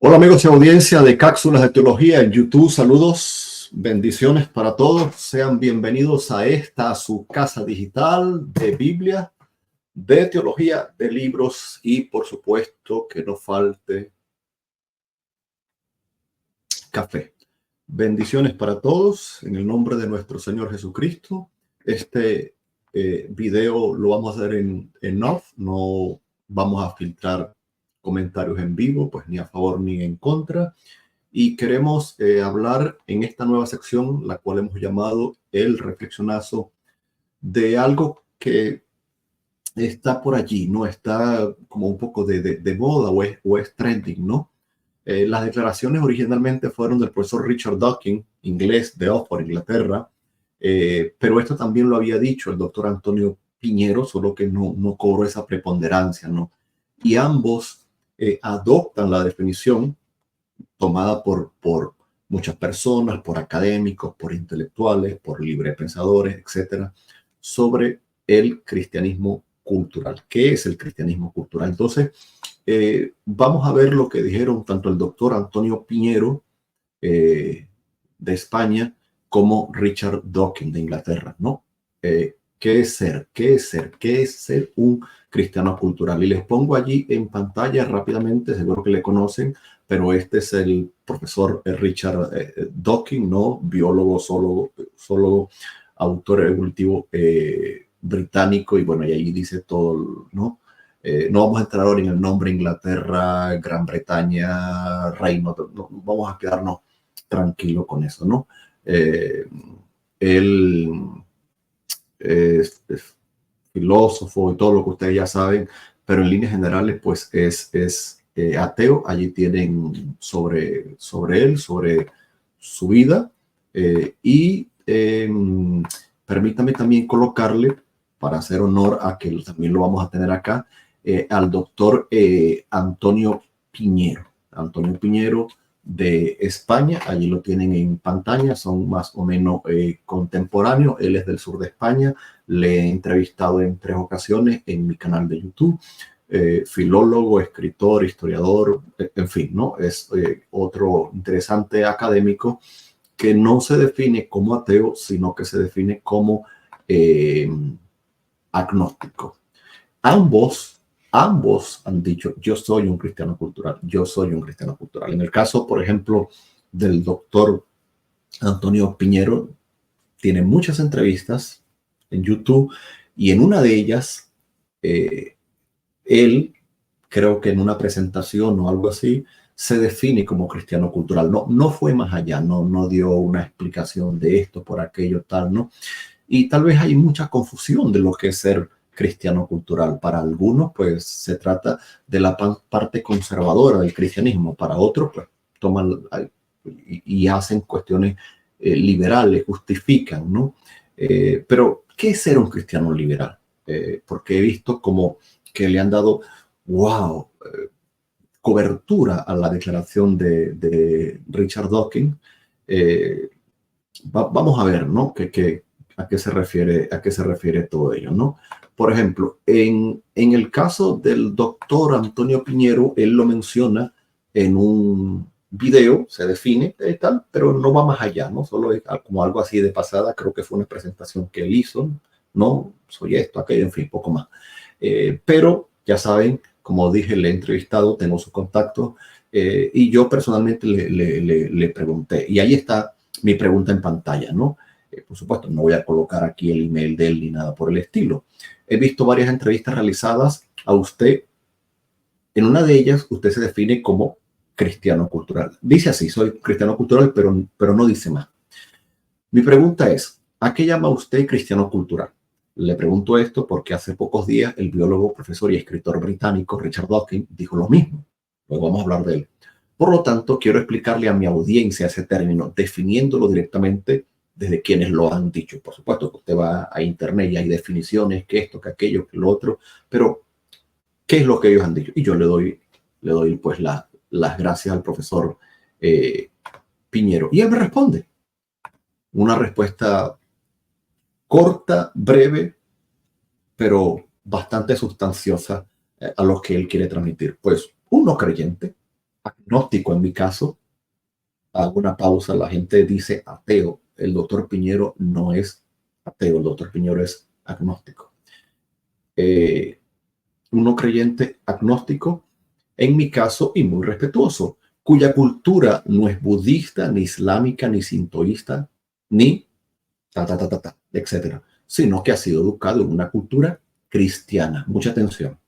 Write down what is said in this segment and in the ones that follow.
Hola amigos y audiencia de Cápsulas de Teología en YouTube, saludos, bendiciones para todos, sean bienvenidos a esta su casa digital de Biblia, de teología, de libros y por supuesto que no falte café. Bendiciones para todos en el nombre de nuestro Señor Jesucristo. Este video lo vamos a hacer en off, no vamos a filtrar comentarios en vivo, pues ni a favor ni en contra. Y queremos hablar en esta nueva sección, la cual hemos llamado el reflexionazo, de algo que está por allí, ¿no? Está como un poco de moda o es trending, ¿no? Las declaraciones originalmente fueron del profesor Richard Dawkins, inglés de Oxford, Inglaterra, pero esto también lo había dicho el doctor Antonio Piñero, solo que no cobró esa preponderancia, ¿no? Y ambos adoptan la definición tomada por muchas personas, por académicos, por intelectuales, por librepensadores, etcétera, sobre el cristianismo cultural. ¿Qué es el cristianismo cultural? Entonces, vamos a ver lo que dijeron tanto el doctor Antonio Piñero de España como Richard Dawkins de Inglaterra, ¿no? ¿Qué es ser? ¿Qué es ser? ¿Qué es ser un cristiano cultural? Y les pongo allí en pantalla rápidamente, seguro que le conocen, pero este es el profesor Richard Dawkins, ¿no? Biólogo, zoólogo, autor evolutivo británico, y bueno, y ahí dice todo, ¿no? No vamos a entrar ahora en el nombre Inglaterra, Gran Bretaña, Reino, no, vamos a quedarnos tranquilos con eso, ¿no? Él es filósofo y todo lo que ustedes ya saben, pero en líneas generales, pues es ateo. Allí tienen sobre él, sobre su vida, y permítame también colocarle, para hacer honor a que también lo vamos a tener acá, al doctor Antonio Piñero. Antonio Piñero de España, allí lo tienen en pantalla, son más o menos contemporáneos. Él es del sur de España, le he entrevistado en 3 ocasiones en mi canal de YouTube. Filólogo, escritor, historiador, en fin, ¿no? Es otro interesante académico que no se define como ateo, sino que se define como agnóstico. Ambos han dicho, yo soy un cristiano cultural, yo soy un cristiano cultural. En el caso, por ejemplo, del doctor Antonio Piñero, tiene muchas entrevistas en YouTube y en una de ellas, él, creo que en una presentación o algo así, se define como cristiano cultural. No fue más allá, no dio una explicación de esto, por aquello, tal, ¿no? Y tal vez hay mucha confusión de lo que es ser cristiano cultural. Para algunos, pues, se trata de la parte conservadora del cristianismo. Para otros, pues, toman y hacen cuestiones liberales, justifican, ¿no? Pero, ¿qué es ser un cristiano liberal? Porque he visto como que le han dado, wow, cobertura a la declaración de Richard Dawkins. Vamos a ver, ¿no? ¿A qué se refiere todo ello, ¿no? Por ejemplo, en el caso del doctor Antonio Piñero, él lo menciona en un video, se define tal, pero no va más allá, ¿no? Solo es como algo así de pasada, creo que fue una presentación que él hizo, ¿no? Soy esto, aquello, en fin, poco más. Pero ya saben, como dije, le he entrevistado, tengo su contacto, y yo personalmente le pregunté, y ahí está mi pregunta en pantalla, ¿no? Por supuesto, no voy a colocar aquí el email de él ni nada por el estilo. He visto varias entrevistas realizadas a usted. En una de ellas, usted se define como cristiano cultural. Dice así, soy cristiano cultural, pero no dice más. Mi pregunta es, ¿a qué llama usted cristiano cultural? Le pregunto esto porque hace pocos días el biólogo, profesor y escritor británico Richard Dawkins dijo lo mismo. Luego vamos a hablar de él. Por lo tanto, quiero explicarle a mi audiencia ese término, definiéndolo directamente desde quienes lo han dicho. Por supuesto que usted va a internet y hay definiciones, que esto, que aquello, que lo otro, pero ¿qué es lo que ellos han dicho? Y yo le doy pues las gracias al profesor Piñero. Y él me responde una respuesta corta, breve, pero bastante sustanciosa a lo que él quiere transmitir. Pues un no creyente agnóstico en mi caso. Hago una pausa, la gente dice ateo. El doctor Piñero no es ateo, el doctor Piñero es agnóstico. Un no creyente agnóstico, en mi caso, y muy respetuoso, cuya cultura no es budista, ni islámica, ni sintoísta, ni etcétera, sino que ha sido educado en una cultura cristiana. Mucha atención.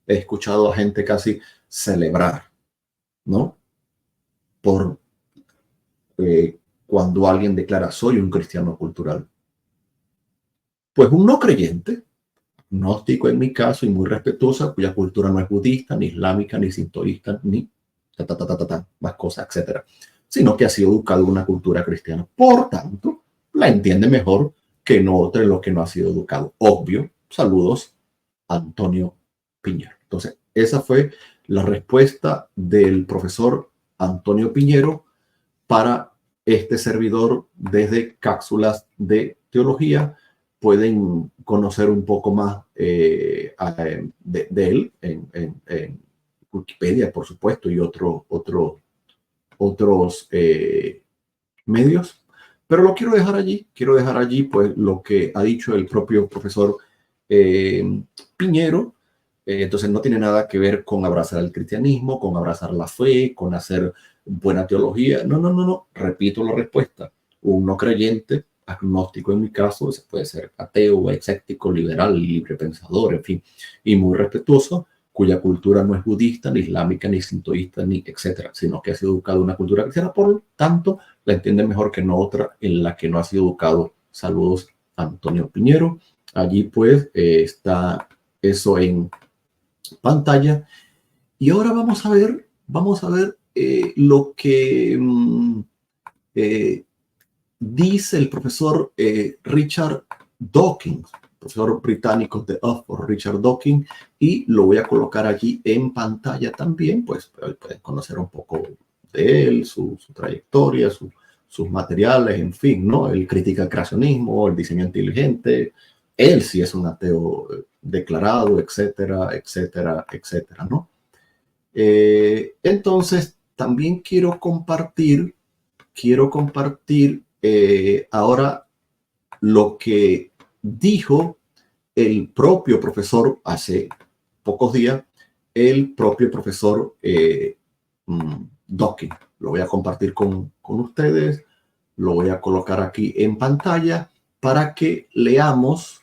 He escuchado a gente casi celebrar, ¿no? Por cuando alguien declara soy un cristiano cultural. Pues un no creyente, agnóstico en mi caso y muy respetuosa, cuya cultura no es budista, ni islámica, ni sintoísta, ni más cosas, etcétera, sino que ha sido educado en una cultura cristiana. Por tanto, la entiende mejor que no otro en lo que no ha sido educado. Obvio. Saludos, Antonio Piñero. Entonces, esa fue la respuesta del profesor Antonio Piñero para este servidor desde Cápsulas de Teología. Pueden conocer un poco más de él en Wikipedia, por supuesto, y otros medios. Pero lo quiero dejar allí, pues lo que ha dicho el propio profesor Piñero. Entonces no tiene nada que ver con abrazar el cristianismo, con abrazar la fe, con hacer buena teología. No. Repito la respuesta. Un no creyente, agnóstico en mi caso, puede ser ateo, escéptico, liberal, libre pensador, en fin, y muy respetuoso, cuya cultura no es budista, ni islámica, ni sintoísta, ni etcétera, sino que ha sido educado en una cultura cristiana, por tanto, la entiende mejor que no otra en la que no ha sido educado. Saludos, Antonio Piñero. Allí pues está eso en pantalla. Y ahora vamos a ver lo que dice el profesor Richard Dawkins, profesor británico de Oxford, Richard Dawkins, y lo voy a colocar aquí en pantalla también, pues pueden conocer un poco de él, su trayectoria, sus materiales, en fin, ¿no? Él critica el creacionismo, el diseño inteligente. Él sí es un ateo declarado, etcétera, ¿no? Entonces, también quiero compartir ahora lo que dijo el propio profesor hace pocos días, el propio profesor Dawkins. Lo voy a compartir con ustedes, lo voy a colocar aquí en pantalla para que leamos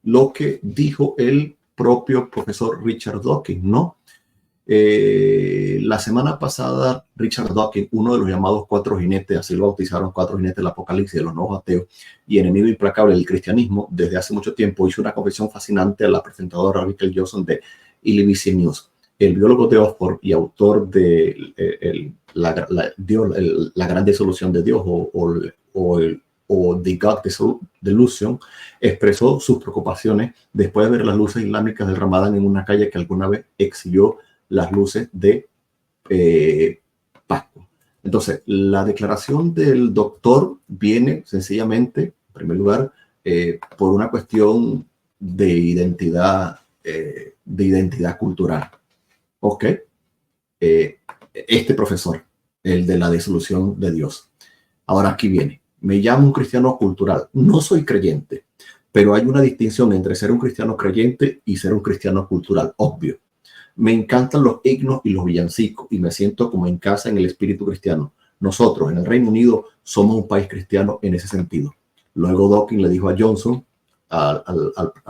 lo que dijo el propio profesor Richard Dawkins, ¿no? La semana pasada, Richard Dawkins, uno de los llamados cuatro jinetes, así lo bautizaron, cuatro jinetes del apocalipsis, de los nuevos ateos y enemigo implacable del cristianismo, desde hace mucho tiempo hizo una confesión fascinante a la presentadora Rachel Johnson de ILBC News. El biólogo de Oxford y autor de la gran disolución de Dios o The God Delusion, expresó sus preocupaciones después de ver las luces islámicas del Ramadán en una calle que alguna vez exhibió las luces de Pascua. Entonces, la declaración del doctor viene sencillamente, en primer lugar, por una cuestión de identidad cultural. ¿Ok? Este profesor, el de la disolución de Dios. Ahora aquí viene. Me llamo un cristiano cultural. No soy creyente, pero hay una distinción entre ser un cristiano creyente y ser un cristiano cultural, obvio. Me encantan los himnos y los villancicos y me siento como en casa en el espíritu cristiano. Nosotros en el Reino Unido somos un país cristiano en ese sentido. Luego Dawkins le dijo a Johnson, al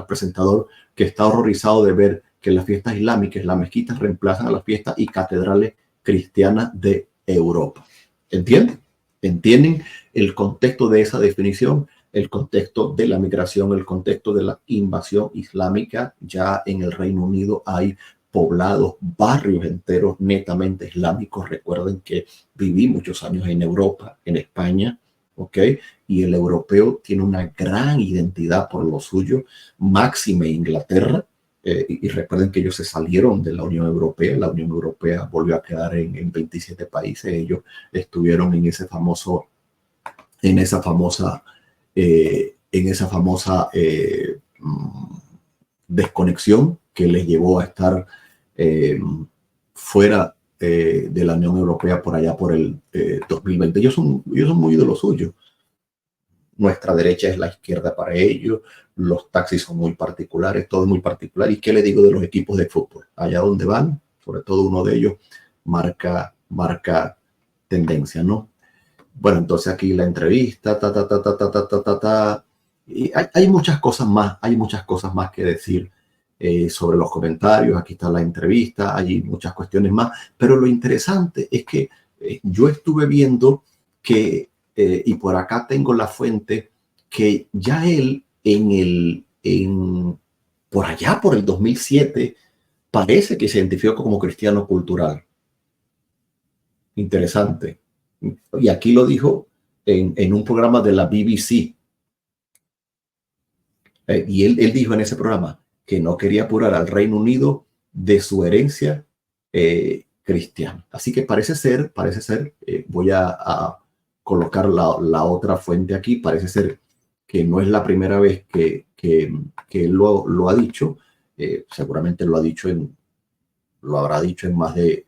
presentador, que está horrorizado de ver que las fiestas islámicas, las mezquitas reemplazan a las fiestas y catedrales cristianas de Europa. ¿Entienden? ¿Entienden el contexto de esa definición? El contexto de la migración, el contexto de la invasión islámica. Ya en el Reino Unido hay poblados, barrios enteros netamente islámicos. Recuerden que viví muchos años en Europa, en España, ¿ok? Y el europeo tiene una gran identidad por lo suyo, máxime Inglaterra. Y recuerden que ellos se salieron de la Unión Europea. La Unión Europea volvió a quedar en 27 países. Ellos estuvieron en esa famosa desconexión que les llevó a estar fuera de la Unión Europea por allá por el 2020. Ellos son muy de lo suyo. Nuestra derecha es la izquierda para ellos, los taxis son muy particulares, todo es muy particular. ¿Y qué le digo de los equipos de fútbol? Allá donde van, sobre todo uno de ellos, marca tendencia, ¿no? Bueno, entonces aquí la entrevista, y hay muchas cosas más que decir sobre los comentarios. Aquí está la entrevista, hay muchas cuestiones más, pero lo interesante es que yo estuve viendo que, y por acá tengo la fuente, que ya él por allá, por el 2007, parece que se identificó como cristiano cultural. Interesante. Y aquí lo dijo en un programa de la BBC. Y él dijo en ese programa que no quería apurar al Reino Unido de su herencia cristiana. Así que parece ser, voy a colocar la otra fuente aquí, parece ser que no es la primera vez que él lo ha dicho. Seguramente lo habrá dicho en más de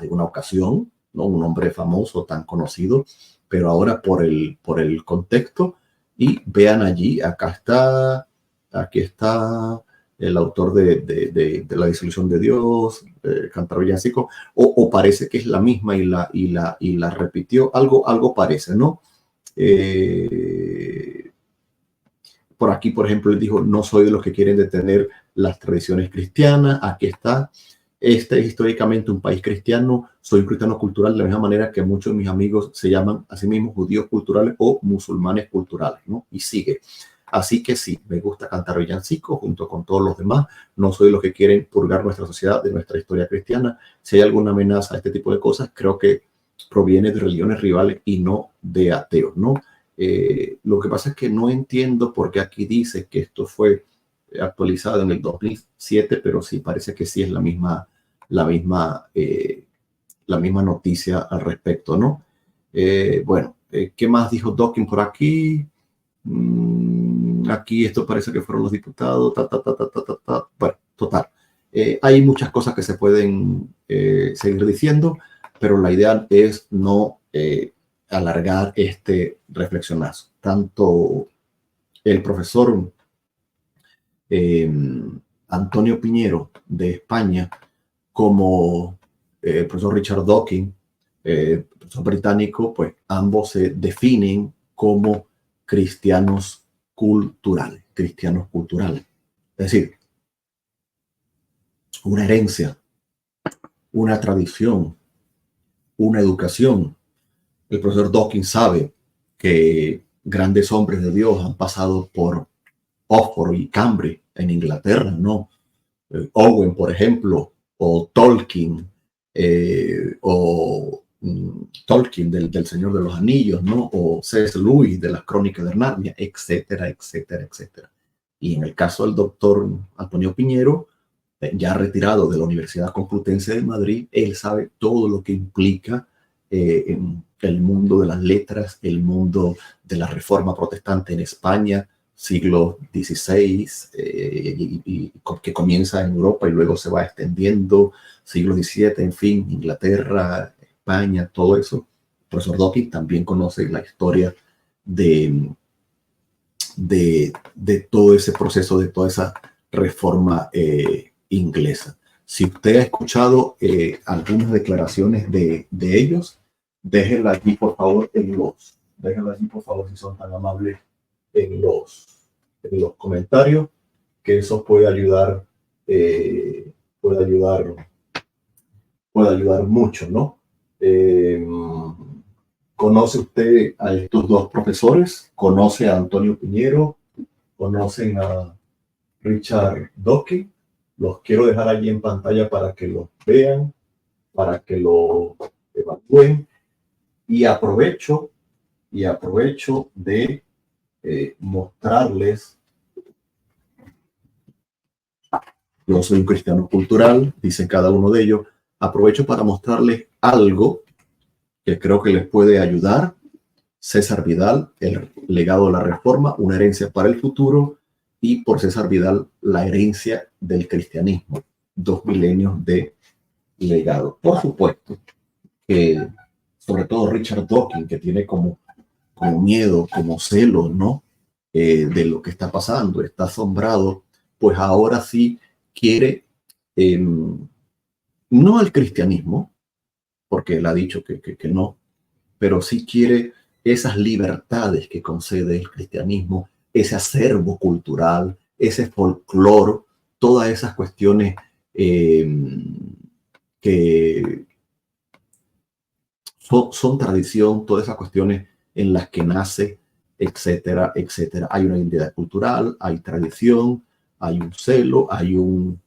una ocasión, ¿no? Un hombre famoso, tan conocido, pero ahora por el contexto. Y vean allí, aquí está el autor de La disolución de Dios, cantar villancico, o parece que es la misma y la repitió, algo parece, ¿no? Por aquí, por ejemplo, él dijo: no soy de los que quieren detener las tradiciones cristianas. Aquí está: este es históricamente un país cristiano, soy un cristiano cultural, de la misma manera que muchos de mis amigos se llaman a sí mismos judíos culturales o musulmanes culturales, ¿no? Y sigue. Así que sí, me gusta cantar villancicos junto con todos los demás. No soy de los que quieren purgar nuestra sociedad de nuestra historia cristiana. Si hay alguna amenaza a este tipo de cosas, creo que proviene de religiones rivales y no de ateos, ¿no? Lo que pasa es que no entiendo por qué aquí dice que esto fue actualizado en el 2007, pero sí, parece que sí es la misma noticia al respecto, ¿no? Bueno, ¿qué más dijo Dawkins por aquí? Aquí esto parece que fueron los diputados, Bueno, total. Hay muchas cosas que se pueden seguir diciendo, pero la idea es no alargar este reflexionazo. Tanto el profesor Antonio Piñero de España como el profesor Richard Dawkins, profesor británico, pues ambos se definen como cristianos culturales. Es decir, una herencia, una tradición, una educación. El profesor Dawkins sabe que grandes hombres de Dios han pasado por Oxford y Cambridge en Inglaterra, ¿no? Owen, por ejemplo, o Tolkien, Tolkien del Señor de los Anillos, ¿no? O C.S. Lewis de las Crónicas de Narnia, etcétera, etcétera, etcétera. Y en el caso del doctor Antonio Piñero, ya retirado de la Universidad Complutense de Madrid, él sabe todo lo que implica en el mundo de las letras, el mundo de la Reforma Protestante en España, siglo XVI, y que comienza en Europa y luego se va extendiendo, siglo XVII, en fin, Inglaterra, España, todo eso. El profesor Dawkins también conoce la historia de todo ese proceso, de toda esa reforma inglesa. Si usted ha escuchado algunas declaraciones de ellos, déjenla aquí, por favor, si son tan amables, en los comentarios, que eso puede ayudar mucho, ¿no? ¿Conoce usted a estos dos profesores? ¿Conoce a Antonio Piñero? ¿Conocen a Richard Dawkins? Los quiero dejar allí en pantalla para que los vean, para que lo evalúen. Y aprovecho de mostrarles. Yo soy un cristiano cultural, dice cada uno de ellos. Aprovecho para mostrarles algo que creo que les puede ayudar. César Vidal, el legado de la Reforma, una herencia para el futuro, y por César Vidal, la herencia del cristianismo, 2 milenios de legado. Por supuesto que, sobre todo Richard Dawkins, que tiene como miedo, como celo, ¿no? De lo que está pasando, está asombrado, pues ahora sí quiere, no al cristianismo, porque él ha dicho que no, pero sí quiere esas libertades que concede el cristianismo, ese acervo cultural, ese folclore, todas esas cuestiones que son tradición, todas esas cuestiones en las que nace, etcétera, etcétera. Hay una identidad cultural, hay tradición, hay un celo, hay un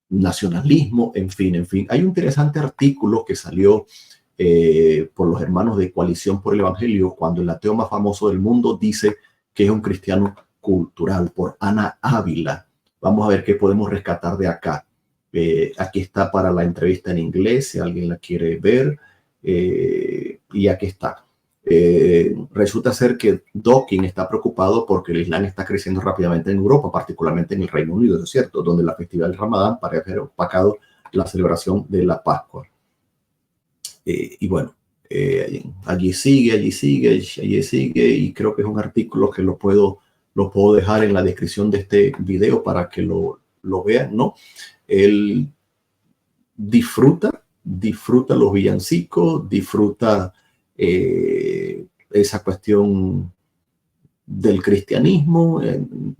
nacionalismo, en fin, en fin. Hay un interesante artículo que salió por los hermanos de Coalición por el Evangelio, cuando el ateo más famoso del mundo dice que es un cristiano cultural, por Ana Ávila. Vamos a ver qué podemos rescatar de acá. Aquí está para la entrevista en inglés, si alguien la quiere ver. Y aquí está. Resulta ser que Dawkins está preocupado porque el Islam está creciendo rápidamente en Europa, particularmente en el Reino Unido, ¿es cierto? Donde la festividad del Ramadán parece haber opacado la celebración de la Pascua. Y bueno, allí sigue, y creo que es un artículo que lo puedo dejar en la descripción de este video para que lo vean, ¿no? Él disfruta los villancicos, disfruta esa cuestión del cristianismo,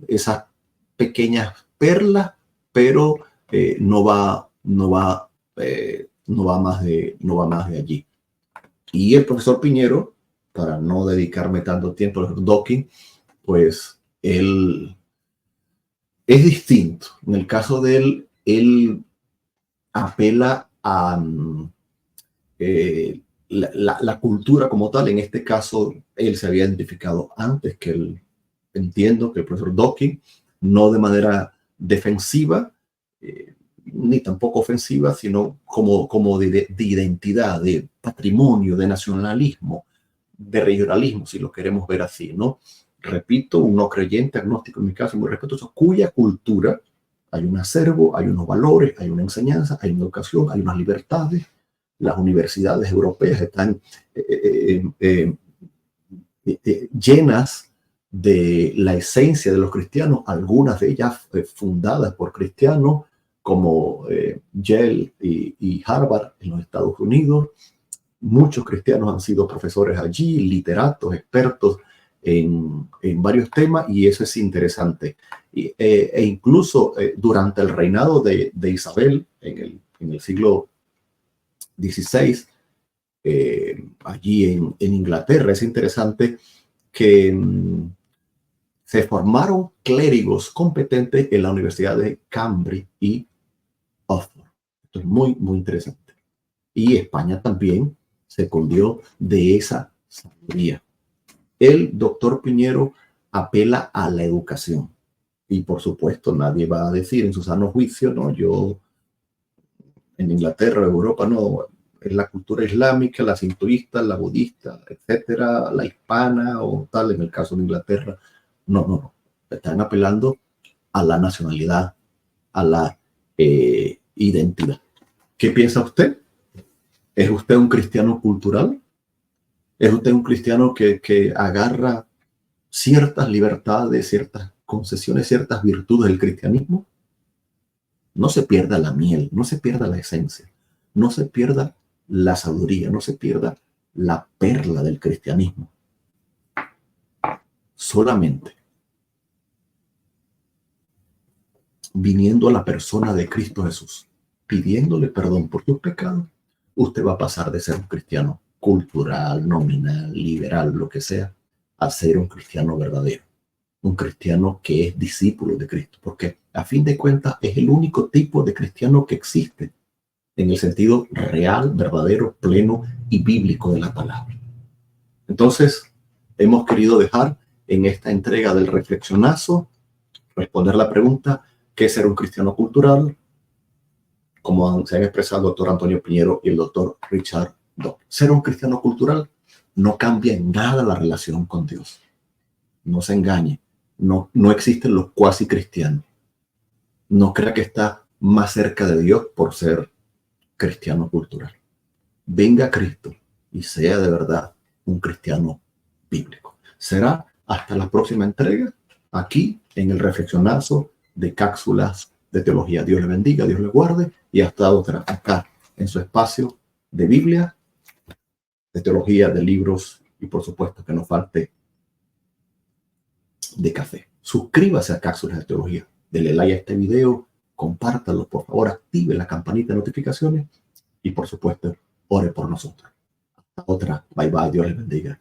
esas pequeñas perlas, pero no va más de allí. Y el profesor Piñero, para no dedicarme tanto tiempo a Dawkins, pues él es distinto. En el caso de él apela a la cultura como tal. En este caso, él se había identificado antes que el, entiendo que el profesor Dawkins, no de manera defensiva, ni tampoco ofensiva, sino como de identidad, de patrimonio, de nacionalismo, de regionalismo, si lo queremos ver así, ¿no? Repito, un no creyente, agnóstico en mi caso, muy respetuoso, cuya cultura hay un acervo, hay unos valores, hay una enseñanza, hay una educación, hay unas libertades. Las universidades europeas están llenas de la esencia de los cristianos, algunas de ellas fundadas por cristianos, como Yale y Harvard en los Estados Unidos. Muchos cristianos han sido profesores allí, literatos, expertos en varios temas, y eso es interesante. E incluso durante el reinado de Isabel en el siglo XVI, allí en Inglaterra, es interesante que se formaron clérigos competentes en la Universidad de Cambridge y Oxford. Esto es muy, muy interesante. Y España también se cundió de esa sabiduría. El doctor Piñero apela a la educación. Y por supuesto, nadie va a decir en su sano juicio, no, yo en Inglaterra, Europa, no, es la cultura islámica, la sintoísta, la budista, etcétera, la hispana o tal, en el caso de Inglaterra. No. Están apelando a la nacionalidad, a la identidad. ¿Qué piensa usted? ¿Es usted un cristiano cultural? ¿Es usted un cristiano que agarra ciertas libertades, ciertas concesiones, ciertas virtudes del cristianismo? No se pierda la miel, no se pierda la esencia, no se pierda la sabiduría, no se pierda la perla del cristianismo. Solamente viniendo a la persona de Cristo Jesús, pidiéndole perdón por tus pecados, usted va a pasar de ser un cristiano cultural, nominal, liberal, lo que sea, a ser un cristiano verdadero. Un cristiano que es discípulo de Cristo, porque a fin de cuentas es el único tipo de cristiano que existe en el sentido real, verdadero, pleno y bíblico de la palabra. Entonces, hemos querido dejar en esta entrega del reflexionazo, responder la pregunta, ¿qué es ser un cristiano cultural? Como se han expresado el doctor Antonio Piñero y el doctor Richard Dawkins. Ser un cristiano cultural no cambia en nada la relación con Dios. No se engañe. No existen los cuasi cristianos. No crea que está más cerca de Dios por ser cristiano cultural. Venga Cristo y sea de verdad un cristiano bíblico. Será hasta la próxima entrega aquí en el Reflexionazo de Cápsulas de Teología. Dios le bendiga, Dios le guarde y hasta otra acá en su espacio de Biblia, de teología, de libros y por supuesto que no falte de café. Suscríbase a Cápsulas de Teología, dele like a este video, compártalo, por favor, active la campanita de notificaciones y por supuesto, ore por nosotros. Hasta otra. Bye bye. Dios les bendiga.